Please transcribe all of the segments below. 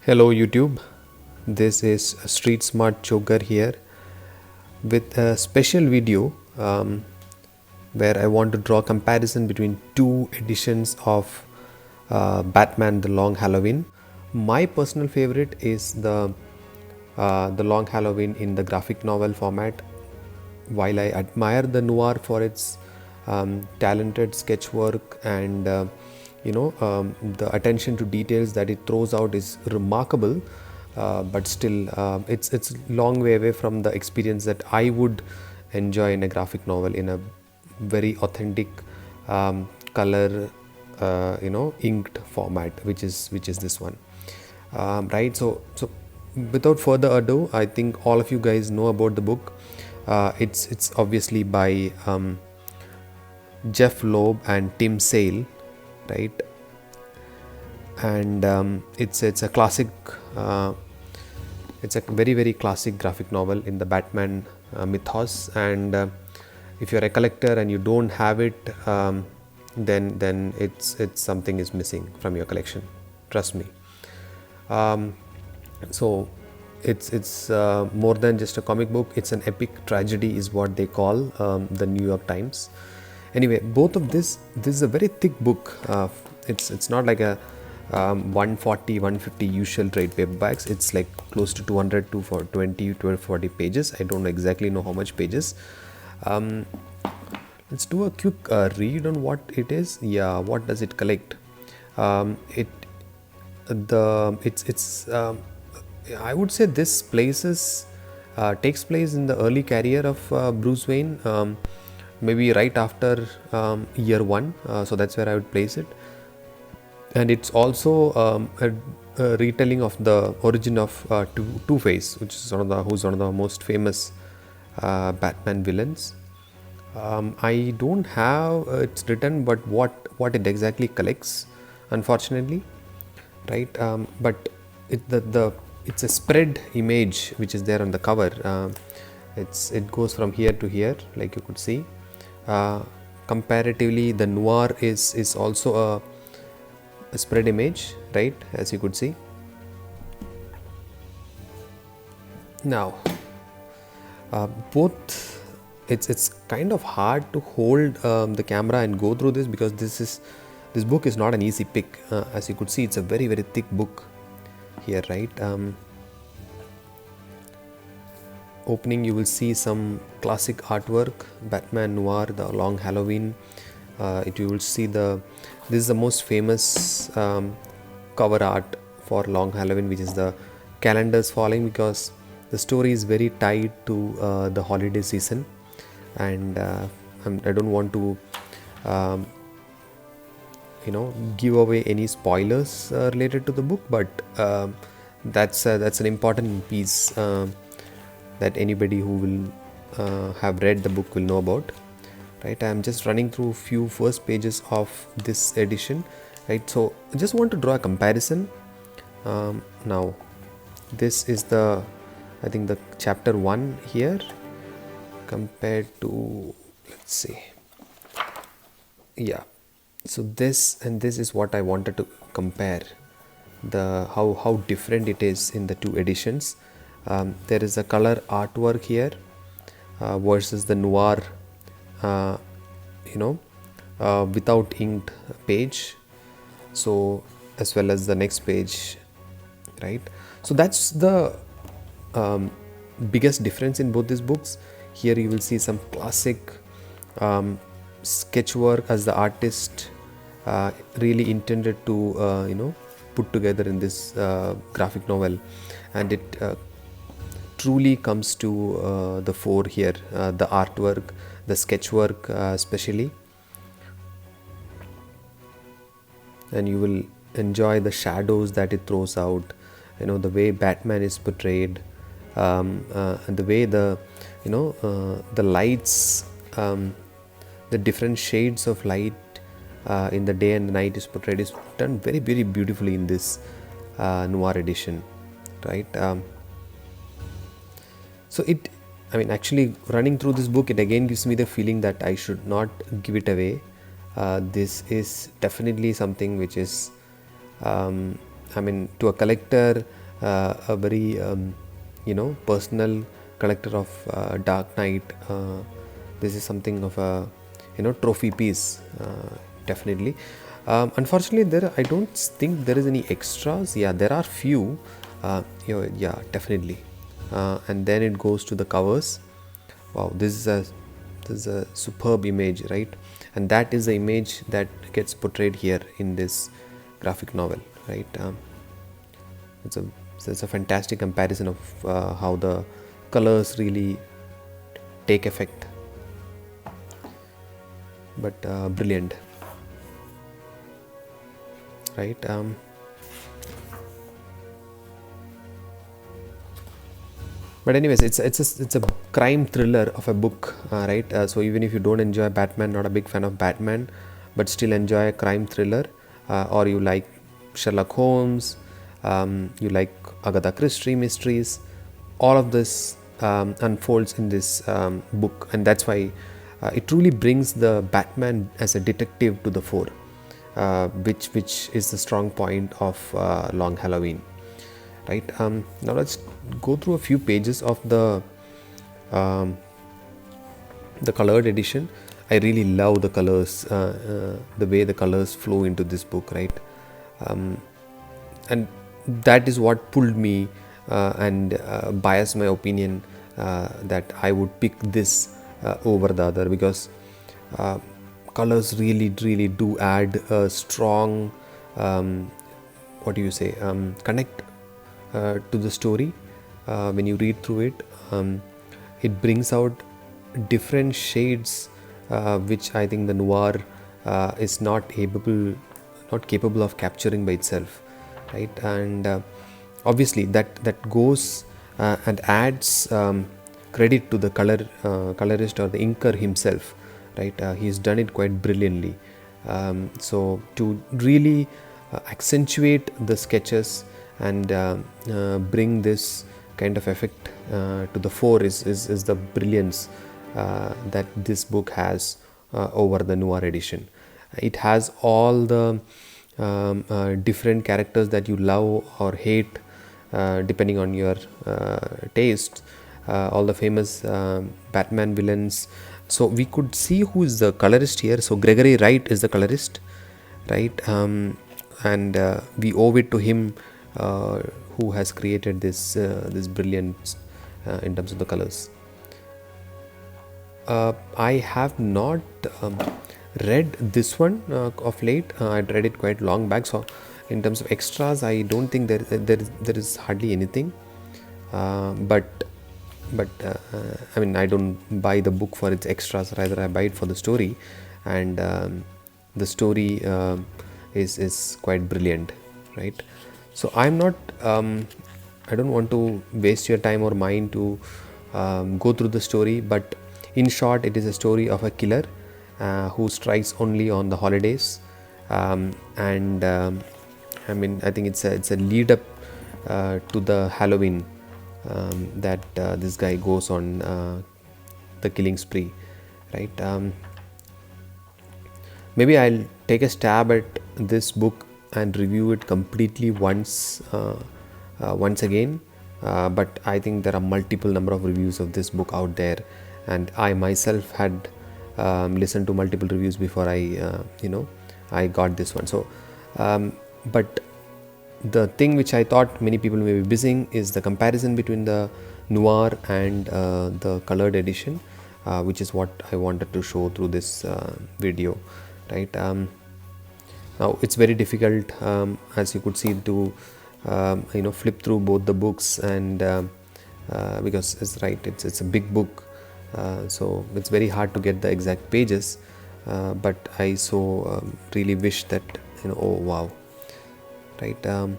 Hello YouTube, this is Street Smart Joker here with a special video where I want to draw comparison between two editions of Batman The Long Halloween. My personal favorite is the Long Halloween in the graphic novel format. While I admire the noir for its talented sketch work and the attention to details that it throws out is remarkable, but still it's long way away from the experience that I would enjoy in a graphic novel in a very authentic color inked format, which is this one, right? So without further ado, I think all of you guys know about the book. It's obviously by Jeph Loeb and Tim Sale, right? And it's a classic, it's a very classic graphic novel in the Batman mythos. And if you're a collector and you don't have it, then it's something is missing from your collection. Trust me. So it's more than just a comic book. It's an epic tragedy, is what they call the New York Times. Anyway, both of this is a very thick book. It's not like a 140 150 usual trade paperbacks. It's like close to 200 to 20 to 40 pages. I don't exactly know how much pages. Let's do a quick read on what it is. Yeah, what does it collect? I would say this takes place in the early career of Bruce Wayne, maybe right after year one. So that's where I would place it. And it's also a retelling of the origin of Two-Face, which is who's one of the most famous Batman villains. I don't have it's written, but what it exactly collects, unfortunately, right? But it's a spread image which is there on the cover. It goes from here to here, like you could see. Comparatively, the noir is also a spread image, right, as you could see. Now both, it's kind of hard to hold the camera and go through this, because this book is not an easy pick. As you could see, it's a very thick book here, right? Opening, you will see some classic artwork, Batman Noir, the Long Halloween. You will see this is the most famous cover art for Long Halloween, which is the calendars falling, because the story is very tied to the holiday season. And I don't want to give away any spoilers related to the book, but that's an important piece that anybody who will have read the book will know about, right? I'm just running through few first pages of this edition, right? So I just want to draw a comparison. Now this is I think the chapter 1 here, compared to, let's see, yeah. So this and this is what I wanted to compare, how different it is in the two editions. There is a color artwork here versus the noir without inked page, so as well as the next page, right? So that's the biggest difference in both these books. Here you will see some classic sketch work as the artist really intended to put together in this graphic novel, and it truly comes to the fore here. The artwork, the sketch work especially, and you will enjoy the shadows that it throws out, the way Batman is portrayed, and the way the lights, the different shades of light in the day and the night is portrayed, is done very beautifully in this noir edition, right? So actually running through this book, it again gives me the feeling that I should not give it away. This is definitely something which is I mean, to a collector, a very personal collector of Dark Knight, this is something of a trophy piece, definitely. Unfortunately, I don't think there is any extras. Yeah, there are few. Yeah, definitely. And then it goes to the covers. Wow, this is a superb image, right? And that is the image that gets portrayed here in this graphic novel, right? It's a it's a fantastic comparison of how the colors really take effect, but brilliant, right? But anyways, it's a crime thriller of a book, right? So even if you don't enjoy Batman, not a big fan of Batman, but still enjoy a crime thriller, or you like Sherlock Holmes, you like Agatha Christie mysteries, all of this unfolds in this book, and that's why it truly brings the Batman as a detective to the fore, which is the strong point of Long Halloween. Right, now let's go through a few pages of the colored edition. I really love the colors, the way the colors flow into this book, right? And that is what pulled me and biased my opinion that I would pick this over the other, because colors really do add a strong what do you say, connect to the story. When you read through it, it brings out different shades, which I think the noir is not capable of capturing by itself, right? And obviously that goes and adds credit to the colorist or the inker himself, right? He's done it quite brilliantly. So to really accentuate the sketches and bring this kind of effect to the fore is the brilliance that this book has over the noir edition. It has all the different characters that you love or hate depending on your taste, all the famous Batman villains. So we could see who is the colorist here. So Gregory Wright is the colorist, right? And we owe it to him, who has created this brilliance in terms of the colors. I have not read this one of late. I read it quite long back. So in terms of extras, I don't think there is hardly anything. But I mean, I don't buy the book for its extras. Rather, I buy it for the story, and the story is quite brilliant, right? So I'm not I don't want to waste your time or mine to go through the story, but in short, it is a story of a killer who strikes only on the holidays, and I mean, I think it's a lead up to the Halloween that this guy goes on the killing spree, right? Maybe I'll take a stab at this book and review it completely once again, but I think there are multiple number of reviews of this book out there, and I myself had listened to multiple reviews before I got this one. So but the thing which I thought many people may be missing is the comparison between the noir and the colored edition, which is what I wanted to show through this video, right? Now it's very difficult, as you could see, to flip through both the books, and because it's a big book, so it's very hard to get the exact pages, but I so really wish that oh wow, right? I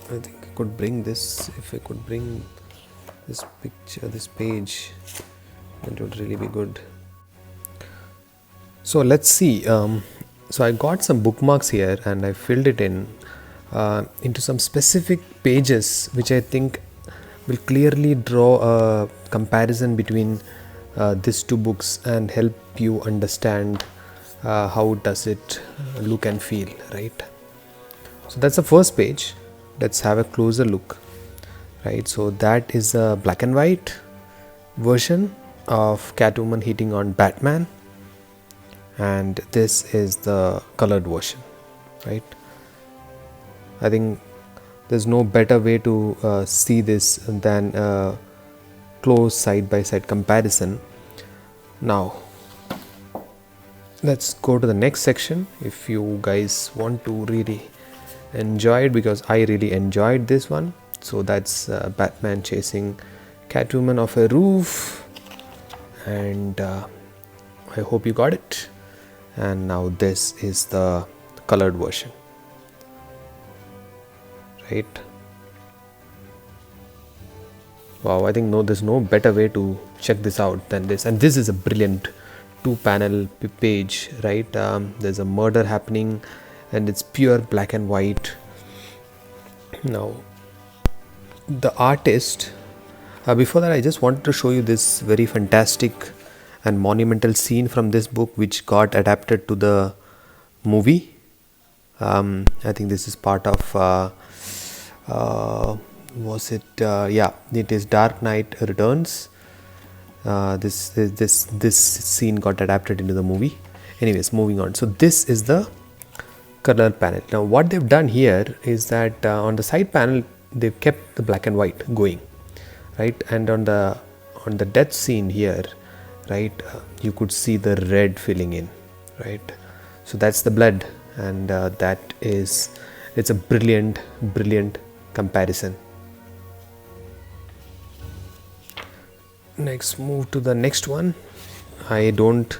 think I could bring this. If I could bring this picture, this page, it would really be good. So let's see. So I got some bookmarks here, and I filled it in into some specific pages, which I think will clearly draw a comparison between these two books and help you understand how does it look and feel, right? So that's the first page. Let's have a closer look. Right, so that is a black and white version of Catwoman hitting on Batman, and this is the colored version. Right, I think there's no better way to see this than a close side-by-side comparison. Now let's go to the next section. If you guys want to really enjoy it, because I really enjoyed this one. So that's Batman chasing Catwoman off a roof, and I hope you got it. And now this is the colored version. Right. Wow, I think there's no better way to check this out than this. And this is a brilliant 2-panel page, right? There's a murder happening and it's pure black and white. Now the artist, before that I just wanted to show you this very fantastic and monumental scene from this book which got adapted to the movie. I think this is part of was it yeah, it is Dark Knight Returns. This scene got adapted into the movie. Anyways, moving on. So this is the color panel. Now what they've done here is that on the side panel they've kept the black and white going, right? And on the death scene here, right, you could see the red filling in, right? So that's the blood, and it's a brilliant comparison. Next, move to the next one. I don't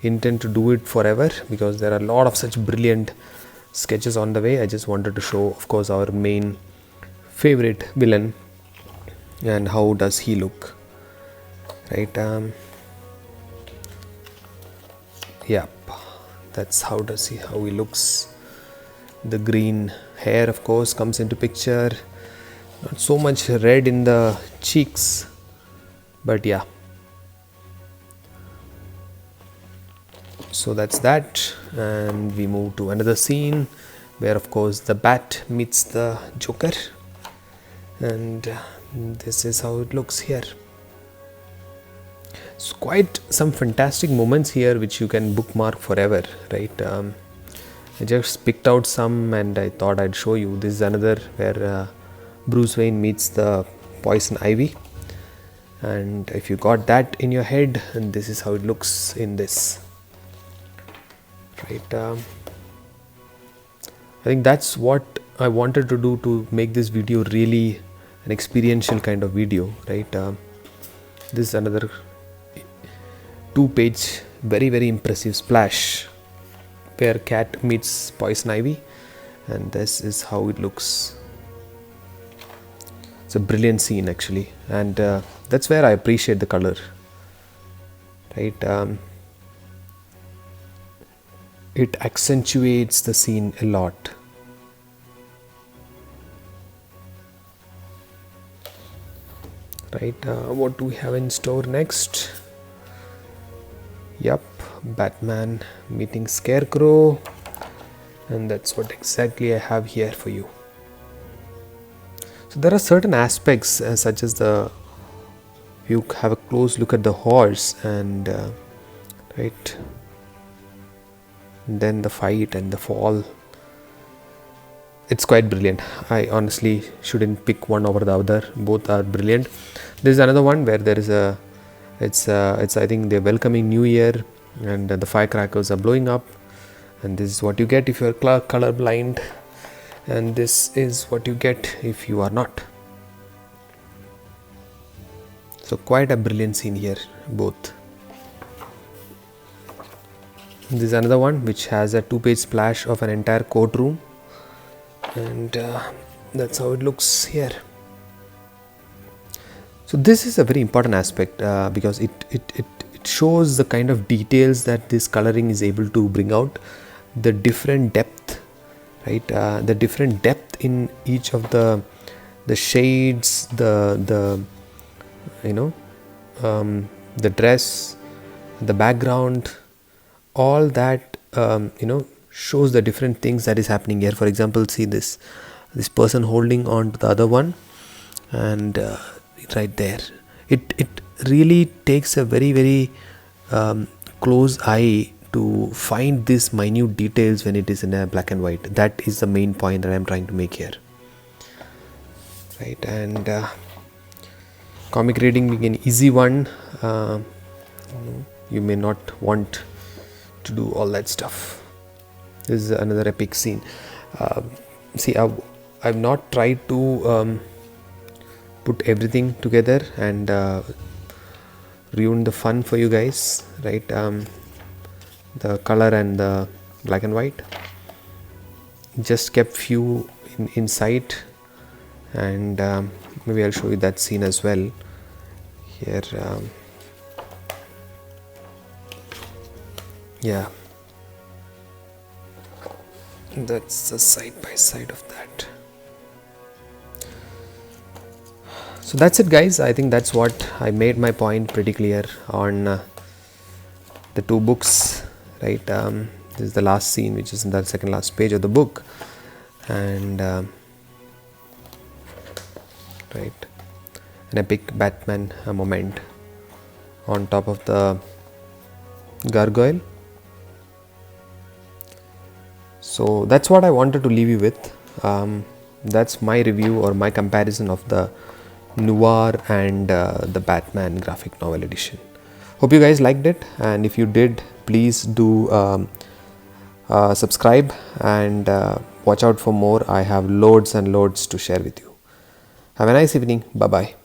intend to do it forever because there are a lot of such brilliant sketches on the way. I just wanted to show, of course, our main favorite villain and how does he look, right? Yep, that's how he looks. The green hair, of course, comes into picture. Not so much red in the cheeks, but yeah. So that's that, and we move to another scene where, of course, the Bat meets the Joker, and this is how it looks here. It's quite some fantastic moments here which you can bookmark forever, right? I just picked out some and I thought I'd show you. This is another where Bruce Wayne meets the Poison Ivy, and if you got that in your head, and this is how it looks in this, right? I think that's what I wanted to do to make this video really an experiential kind of video, right? This is another 2-page very impressive splash where Cat meets Poison Ivy, and this is how it looks. It's a brilliant scene actually, and that's where I appreciate the color, right? It accentuates the scene a lot. Right, what do we have in store next? Yup, Batman meeting Scarecrow, and that's what exactly I have here for you. So there are certain aspects such as you have a close look at the horse, and right, and then the fight and the fall. It's quite brilliant. I honestly shouldn't pick one over the other. Both are brilliant. There is another one where there is it's I think they're welcoming New Year, and the firecrackers are blowing up, and this is what you get if you're color blind, and this is what you get if you are not. So quite a brilliant scene here, both. This is another one which has a 2-page splash of an entire courtroom, and that's how it looks here. So this is a very important aspect because it shows the kind of details that this coloring is able to bring out, the different depth, right? The different depth in each of the shades, the dress, the background, all that shows the different things that is happening here. For example, see this person holding on to the other one, and right there, it really takes a very close eye to find these minute details when it is in a black and white. That is the main point that I'm trying to make here, right? And comic reading being an easy one. You may not want to do all that stuff. This is another epic scene. See, I've not tried to put everything together and ruin the fun for you guys, right? The color and the black and white. Just kept few in sight, and maybe I'll show you that scene as well here. Yeah, that's the side by side of that. So that's it, guys. I think that's what I made my point pretty clear on the two books, right? This is the last scene, which is in the second last page of the book, and right, an epic Batman moment on top of the gargoyle. So that's what I wanted to leave you with. That's my review or my comparison of the Noir and the Batman graphic novel edition. Hope you guys liked it, and if you did, please do subscribe and watch out for more. I have loads and loads to share with you. Have a nice evening. Bye bye.